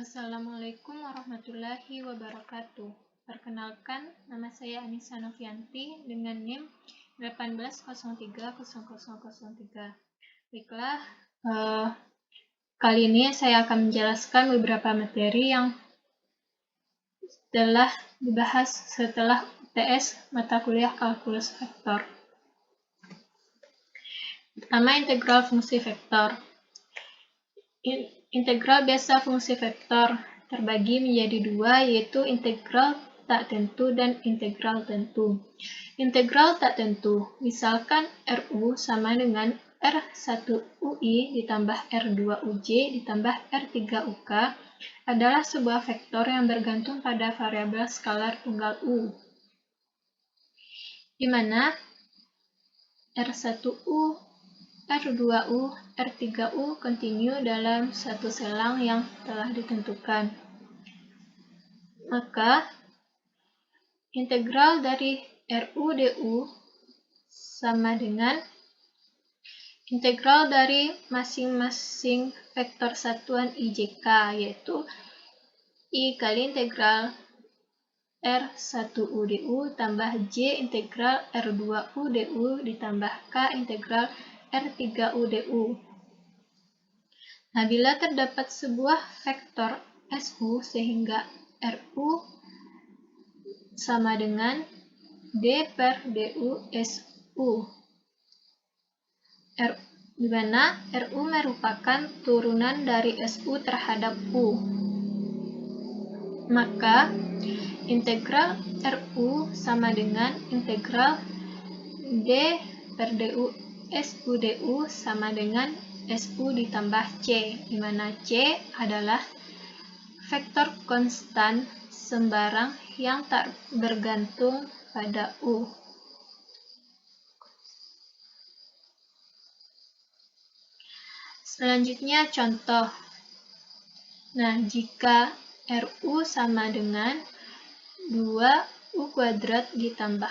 Assalamualaikum warahmatullahi wabarakatuh. Perkenalkan, nama saya Anissa Novianti dengan NIM 18030003. Baiklah, kali ini saya akan menjelaskan beberapa materi yang telah dibahas setelah UTS mata kuliah kalkulus vektor. Pertama, integral fungsi vektor. Integral biasa fungsi vektor terbagi menjadi dua, yaitu integral tak tentu dan integral tentu. Integral tak tentu, misalkan RU sama dengan R1UI ditambah R2UJ ditambah R3UK, adalah sebuah vektor yang bergantung pada variabel skalar tunggal U, di mana R1U, R2U, R3U kontinu dalam satu selang yang telah ditentukan. Maka, integral dari RU DU sama dengan integral dari masing-masing vektor satuan IJK, yaitu I kali integral R1U DU tambah J integral R2U DU ditambah K integral R3U DU. Nah, bila terdapat sebuah vektor SU sehingga RU sama dengan D per DU SU, di mana RU merupakan turunan dari SU terhadap U. Maka, integral RU sama dengan integral D per DU SU DU sama dengan SU ditambah C, di mana C adalah vektor konstan sembarang yang tak bergantung pada U. Selanjutnya contoh. Nah, jika RU sama dengan 2U kuadrat ditambah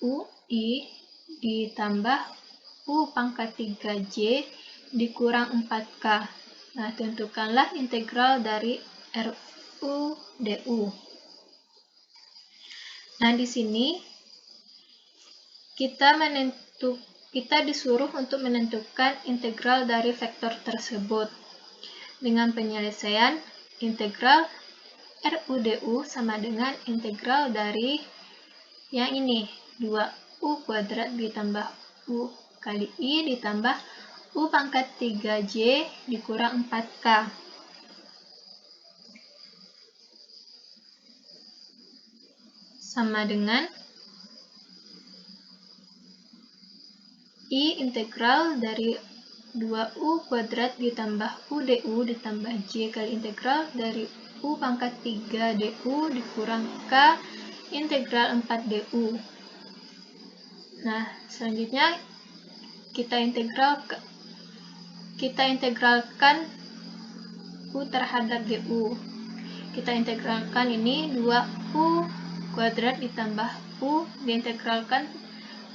UI ditambah U pangkat 3J dikurang 4K. Nah, tentukanlah integral dari RU DU. Nah, di sini kita disuruh untuk menentukan integral dari vektor tersebut dengan penyelesaian integral RU DU sama dengan integral dari yang ini, 2U kuadrat ditambah U kali I ditambah U pangkat 3J dikurang 4K. Sama dengan I integral dari 2U kuadrat ditambah UDU ditambah J kali integral dari U pangkat 3 DU dikurang K integral 4 DU. Nah, selanjutnya kita integralkan U terhadap DU. Kita integralkan ini 2U kuadrat ditambah U diintegralkan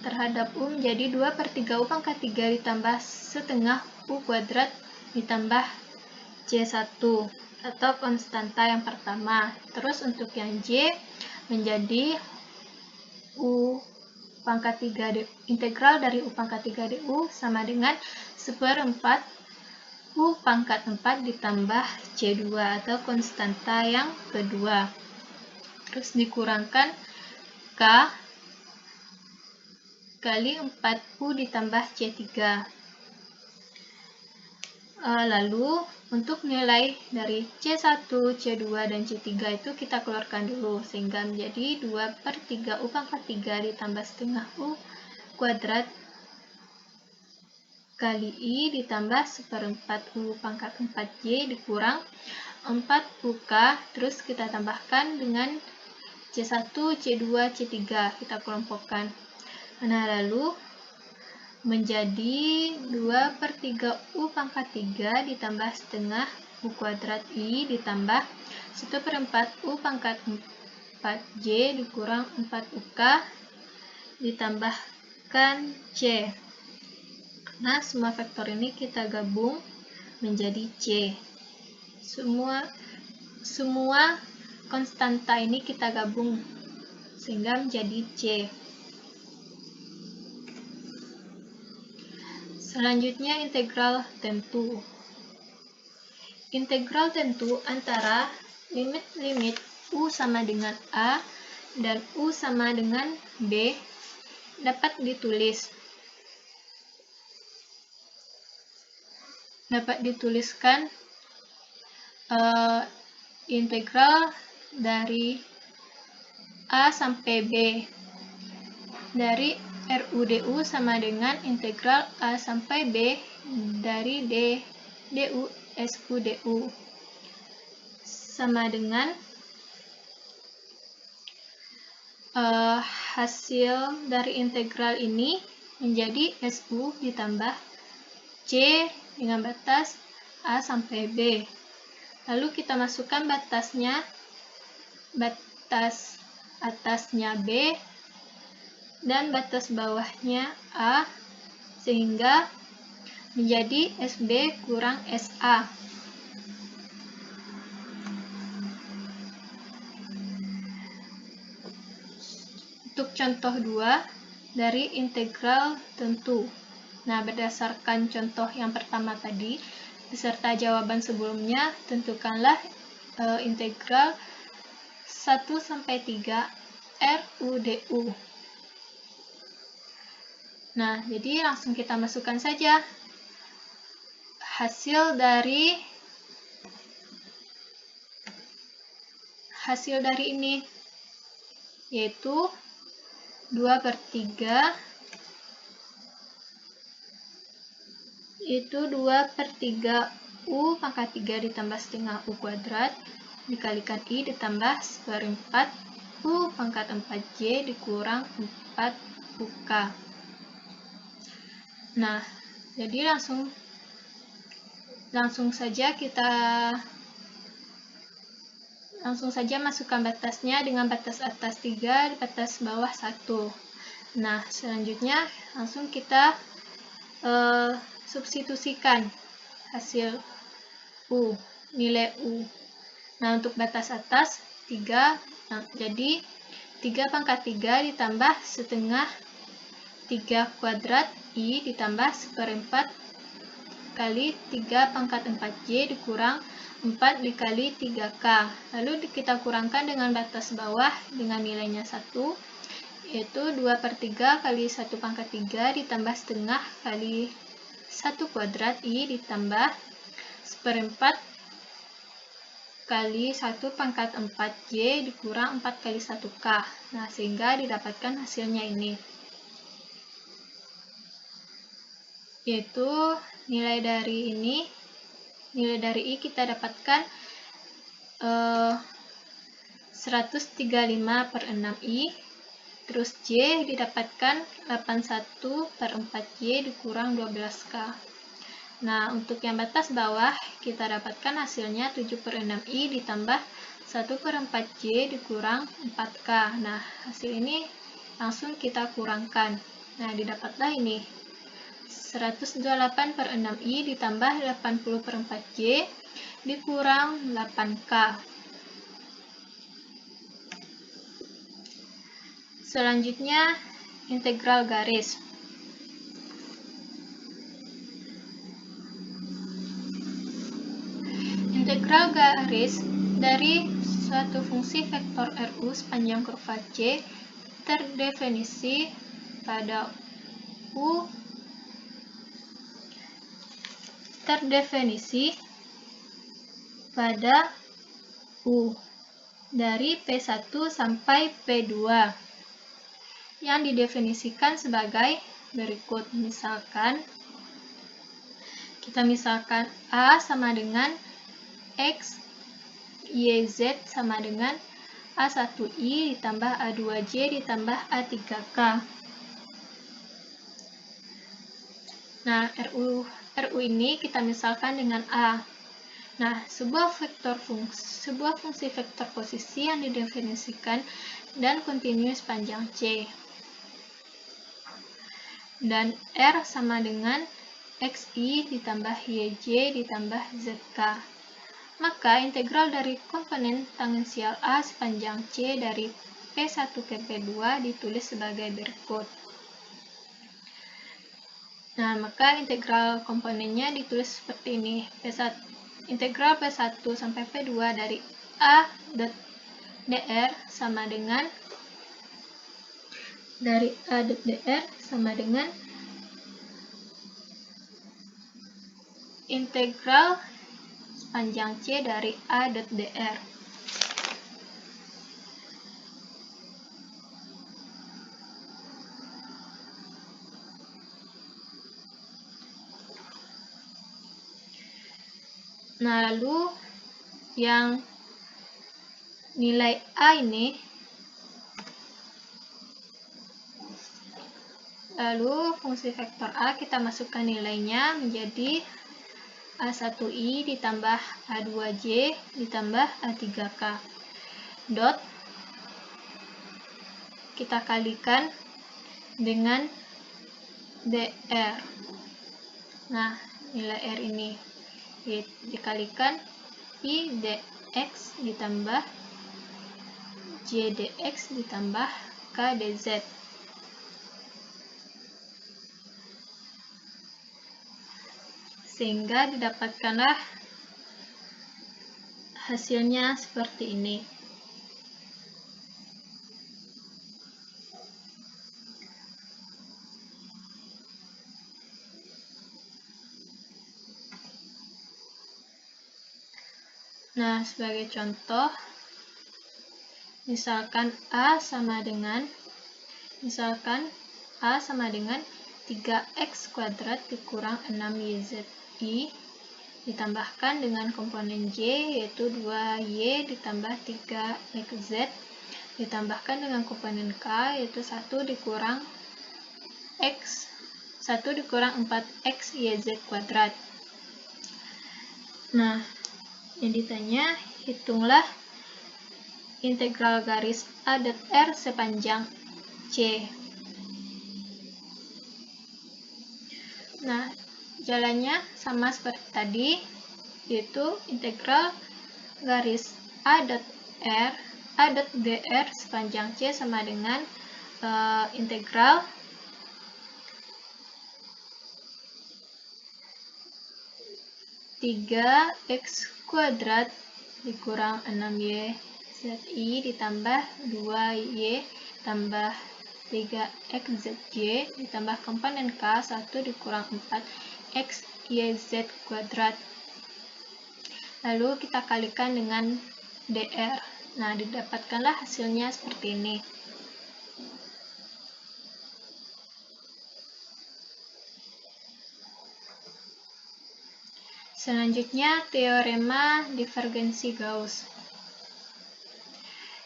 terhadap U menjadi 2 per 3 U pangkat 3 ditambah setengah U kuadrat ditambah J1 atau konstanta yang pertama. Terus untuk yang J menjadi U pangkat 3 integral dari U pangkat 3 DU sama dengan 1/4 U pangkat 4 ditambah J2 atau konstanta yang kedua. Terus dikurangkan K kali 4U ditambah C3. Lalu untuk nilai dari C1, C2, dan C3 itu kita keluarkan dulu sehingga menjadi 2 per 3 U pangkat 3 ditambah setengah U kuadrat kali I ditambah 1/4 U pangkat 4J dikurang 4UK. Terus kita tambahkan dengan C1, C2, C3, kita kelompokkan. Nah, lalu menjadi 2 per 3 U pangkat 3 ditambah setengah U kuadrat I ditambah 1/4 U pangkat 4J dikurang 4UK ditambahkan C. Nah, semua vektor ini kita gabung menjadi C. Semua semua konstanta ini kita gabung sehingga menjadi C. Selanjutnya integral tentu. Integral tentu antara limit-limit U sama dengan A dan U sama dengan B dapat dituliskan integral dari A sampai B dari RU/DU sama dengan integral A sampai B dari DU SU/DU sama dengan hasil dari integral ini menjadi SU ditambah C dengan batas A sampai B. Lalu kita masukkan batas atasnya B dan batas bawahnya A sehingga menjadi SB kurang SA. Untuk contoh 2 dari integral tentu. Nah, berdasarkan contoh yang pertama tadi beserta jawaban sebelumnya, tentukanlah integral 1 sampai 3 RU/DU. Nah, jadi langsung kita masukkan saja hasil dari ini, yaitu 2/3 U pangkat 3 ditambah setengah U kuadrat dikalikan I ditambah 1/4 U pangkat 4J dikurang 4 UK. Nah, jadi langsung saja masukkan batasnya dengan batas atas 3, batas bawah 1. Nah, selanjutnya langsung kita substitusikan hasil nilai U. Nah, untuk batas atas 3, jadi 3 pangkat 3 ditambah setengah 3 kuadrat I ditambah 1/4 kali 3 pangkat 4J dikurang 4 dikali 3K. Lalu kita kurangkan dengan batas bawah dengan nilainya 1, yaitu 2/3 kali 1 pangkat 3 ditambah setengah kali 1 kuadrat I ditambah 1/4 kali 1 pangkat 4J dikurang 4 kali 1K. Nah, sehingga didapatkan hasilnya ini, yaitu nilai dari I kita dapatkan 135/6I, terus J didapatkan 81/4J dikurang 12K. Nah, untuk yang batas bawah kita dapatkan hasilnya 7/6I ditambah 1/4J dikurang 4K. Nah, hasil ini langsung kita kurangkan. Nah, didapatlah ini 128/6I ditambah 80/4J dikurang 8K. Selanjutnya, integral garis. Integral garis dari suatu fungsi vektor RU sepanjang kurva C terdefinisi pada U dari P1 sampai P2 yang didefinisikan sebagai berikut. Kita misalkan A sama dengan X, Y, Z sama dengan A1I ditambah A2J ditambah A3K. Nah, RU ini kita misalkan dengan A. Nah, sebuah fungsi vektor posisi yang didefinisikan dan kontinu sepanjang C. Dan R sama dengan XI ditambah YJ ditambah ZK. Maka integral dari komponen tangensial A sepanjang C dari P1 ke P2 ditulis sebagai berikut. Nah, maka integral komponennya ditulis seperti ini. Integral P1 sampai P2 dari A dr sama dengan integral sepanjang C dari A dr. Nah, lalu yang nilai A ini, lalu fungsi vektor A kita masukkan nilainya menjadi A1i ditambah A2j ditambah A3k. Dot kita kalikan dengan dr. Nah, nilai r ini dikalikan I dx ditambah J dx ditambah K dz. Sehingga didapatkanlah hasilnya seperti ini. Nah, sebagai contoh, misalkan A sama dengan 3x kuadrat dikurang 6yzi ditambahkan dengan komponen J yaitu 2y ditambah 3xz ditambahkan dengan komponen K yaitu 1 dikurang 4x yz kuadrat. Nah, yang ditanya, hitunglah integral garis A dr sepanjang C. Nah, jalannya sama seperti tadi, yaitu integral garis A dr sepanjang C sama dengan integral (3x kuadrat dikurang 6yzi ditambah 2y tambah 3xzj ditambah komponen K 1 dikurang 4x yz kuadrat. Lalu kita kalikan dengan dr. Nah, didapatkanlah hasilnya seperti ini. Selanjutnya, teorema divergensi Gauss.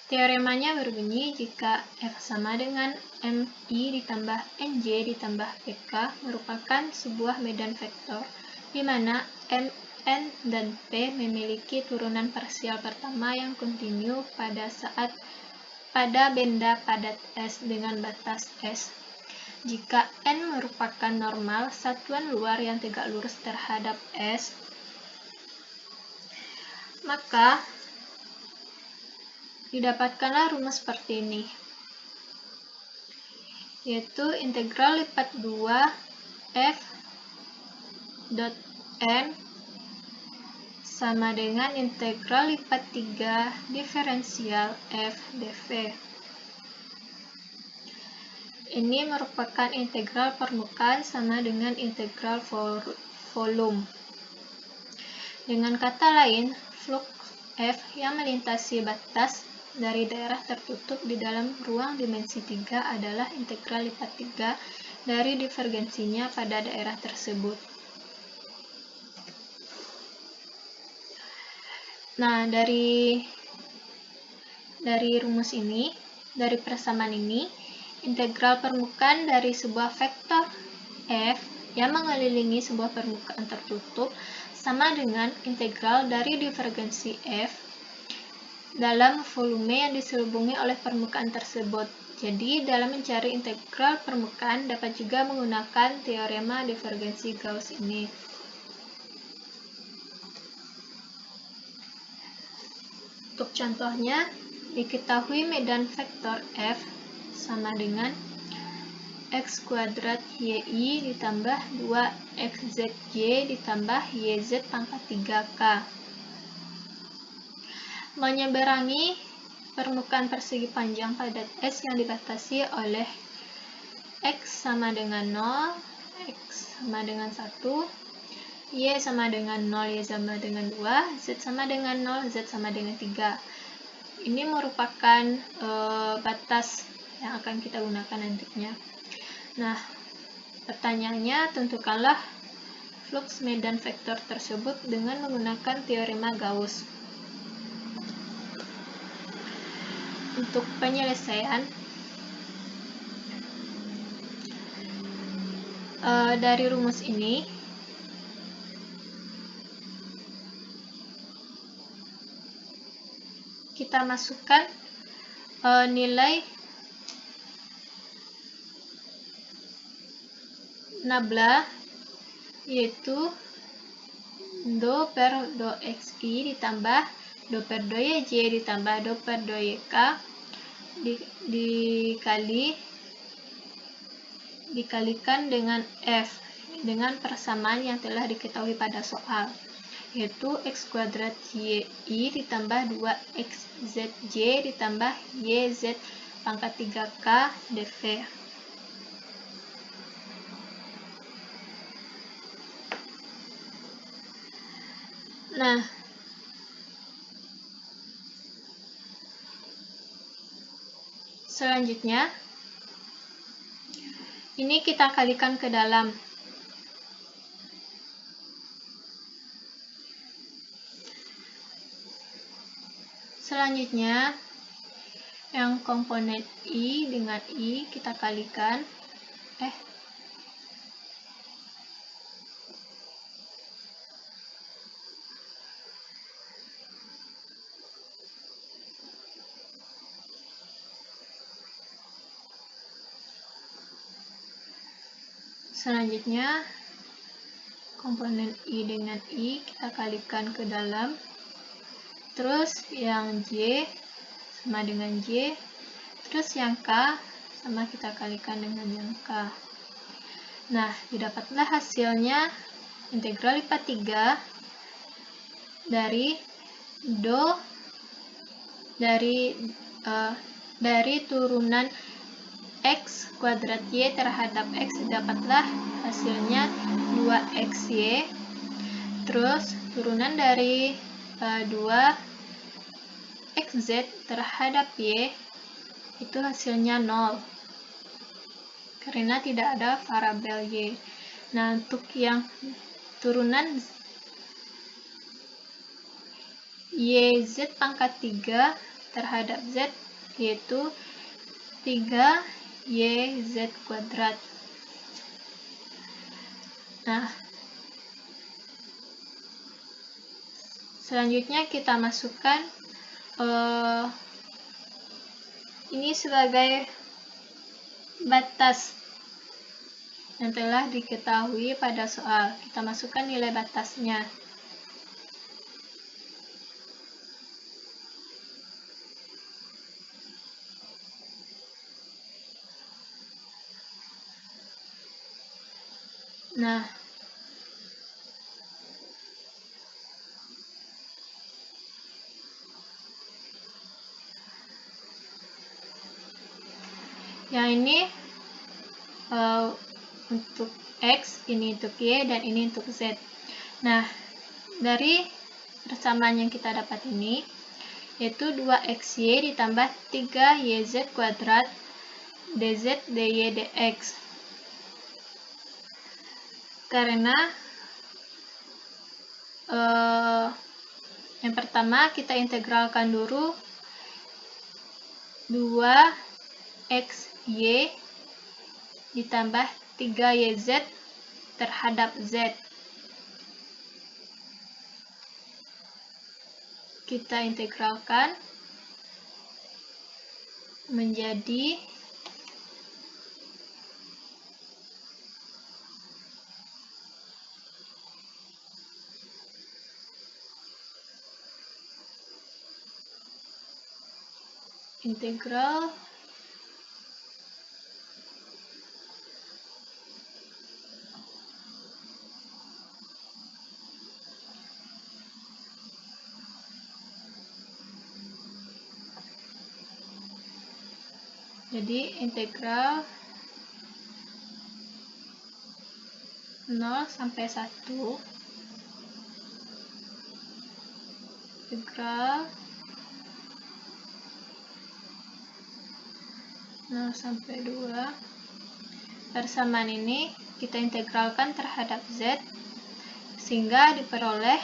Teoremanya berbunyi jika F sama dengan MI ditambah NJ ditambah PK merupakan sebuah medan vektor, di mana M, N, dan P memiliki turunan parsial pertama yang kontinu pada benda padat S dengan batas S. Jika N merupakan normal satuan luar yang tegak lurus terhadap S, maka didapatkanlah rumus seperti ini, yaitu integral lipat 2 f dot n sama dengan integral lipat 3 diferensial f dv. Ini merupakan integral permukaan sama dengan integral volume. Dengan kata lain, flux F yang melintasi batas dari daerah tertutup di dalam ruang dimensi 3 adalah integral lipat 3 dari divergensinya pada daerah tersebut. Nah, dari rumus ini, dari persamaan ini, integral permukaan dari sebuah vektor F yang mengelilingi sebuah permukaan tertutup sama dengan integral dari divergensi F dalam volume yang diselubungi oleh permukaan tersebut. Jadi, dalam mencari integral permukaan dapat juga menggunakan teorema divergensi Gauss ini. Untuk contohnya, diketahui medan vektor F sama dengan X kuadrat YI ditambah 2XZY ditambah YZ pangkat 3K. Menyeberangi permukaan persegi panjang padat S yang dibatasi oleh X sama dengan 0, X sama dengan 1, Y sama dengan 0, Y sama dengan 2, Z sama dengan 0, Z sama dengan 3. Ini merupakan batas yang akan kita gunakan nantinya. Nah, pertanyaannya, tentukanlah flux medan vektor tersebut dengan menggunakan teorema Gauss. Untuk penyelesaian, dari rumus ini kita masukkan nilai nabla, yaitu do per do xi ditambah do per do yj ditambah do per do yk dikalikan dengan f dengan persamaan yang telah diketahui pada soal, yaitu x kuadrat yi ditambah 2xzj ditambah yz pangkat 3k dv. Nah, selanjutnya ini kita kalikan ke dalam. Selanjutnya, yang komponen I dengan I kita kalikan. Selanjutnya, komponen I dengan I kita kalikan ke dalam. Terus yang J sama dengan J. Terus yang K sama kita kalikan dengan yang K. Nah, didapatlah hasilnya integral lipat 3 dari dari turunan X kuadrat Y terhadap X, dapatlah hasilnya 2XY. Terus turunan dari 2XZ terhadap Y itu hasilnya 0 karena tidak ada variabel Y. Nah, untuk yang turunan YZ pangkat 3 terhadap Z yaitu 3YZ kuadrat. Nah, selanjutnya kita masukkan ini sebagai batas yang telah diketahui pada soal. Kita masukkan nilai batasnya. Nah, yang ini untuk X, ini untuk Y, dan ini untuk Z. Nah, dari persamaan yang kita dapat ini, yaitu 2XY ditambah 3YZ kuadrat dz dy dx. Karena yang pertama kita integralkan dulu 2XY ditambah 3YZ terhadap Z. Kita integralkan menjadi integral jadi integral 0 sampai 1, integral 0 sampai 2, persamaan ini kita integralkan terhadap z sehingga diperoleh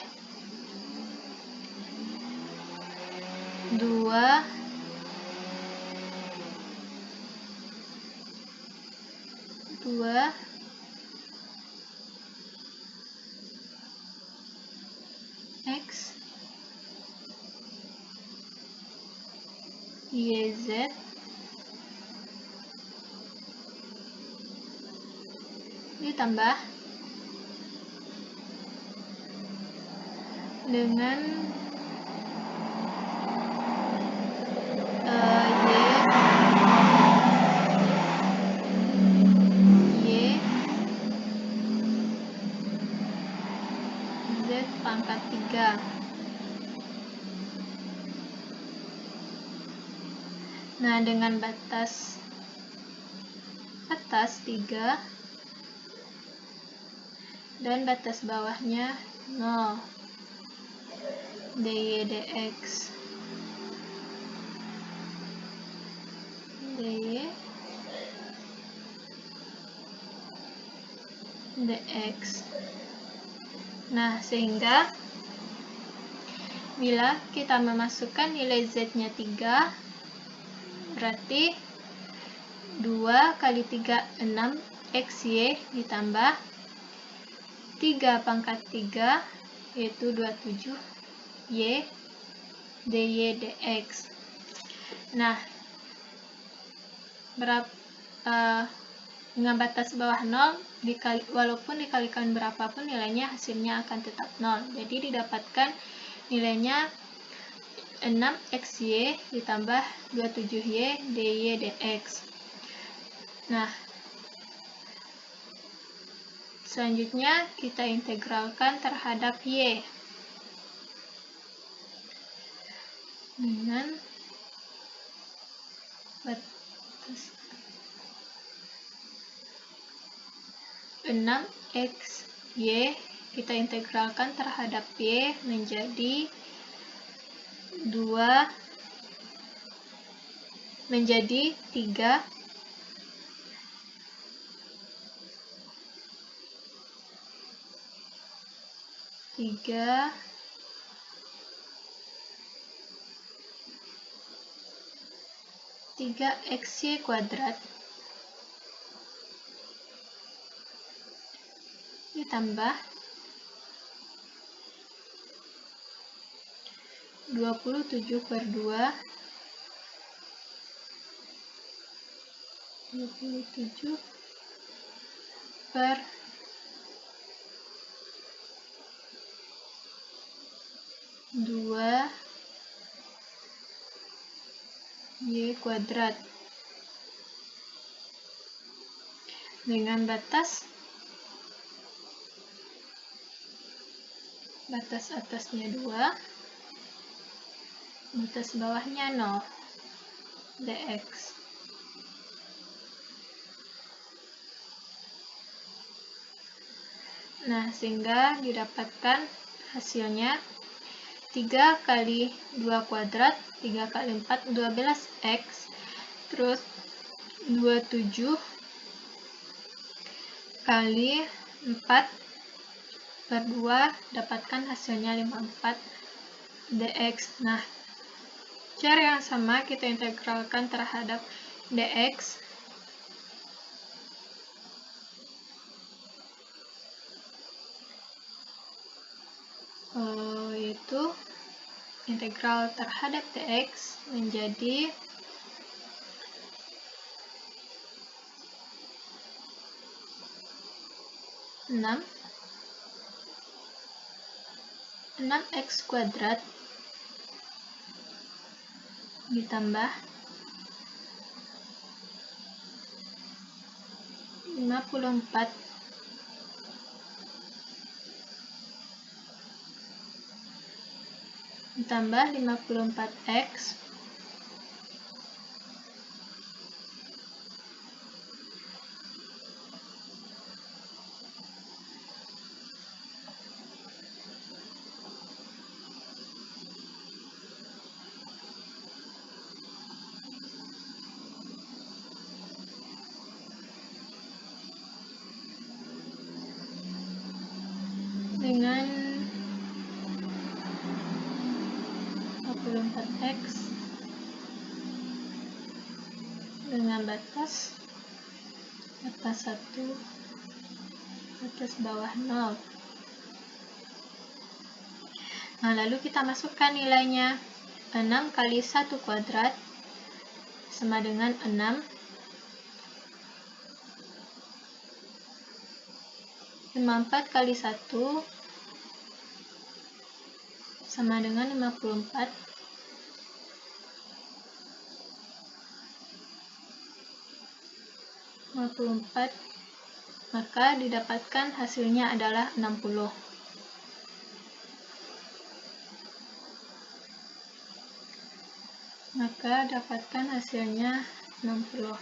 2 x yz ditambah dengan y z pangkat 3. Nah, dengan batas atas 3 dan batas bawahnya 0, dy dx dy dx. Nah, sehingga bila kita memasukkan nilai z-nya 3, berarti 2 kali 3, 6 xy ditambah 3 pangkat 3, yaitu 27 y dy dx. Nah, dengan batas bawah 0, walaupun dikalikan berapapun nilainya, hasilnya akan tetap 0. Jadi didapatkan nilainya 6xy ditambah 27y dy dx. Nah, selanjutnya kita integralkan terhadap y dengan batas 6xy kita integralkan terhadap y menjadi 3 xy kuadrat ditambah 27/2 y kuadrat dengan batas atasnya 2, batas bawahnya 0 dx. Nah, sehingga didapatkan hasilnya 3 kali 2 kuadrat, 3 kali 4, 12x, terus 27 kali 4/2, dapatkan hasilnya 54 dx. Nah, cara yang sama kita integralkan terhadap dx, yaitu integral terhadap dx menjadi 6x kuadrat ditambah 54 ditambah 54x dengan 54x dengan batas 1, batas bawah 0. Nah, lalu kita masukkan nilainya. 6 kali 1 kuadrat sama dengan 6. 54 kali 1 sama dengan 54. 54, maka didapatkan hasilnya adalah 60. Maka dapatkan hasilnya 60.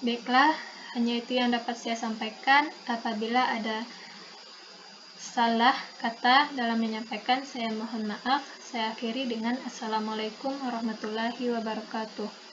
Baiklah, hanya itu yang dapat saya sampaikan. Apabila ada salah kata dalam menyampaikan, saya mohon maaf. Saya akhiri dengan Assalamualaikum warahmatullahi wabarakatuh.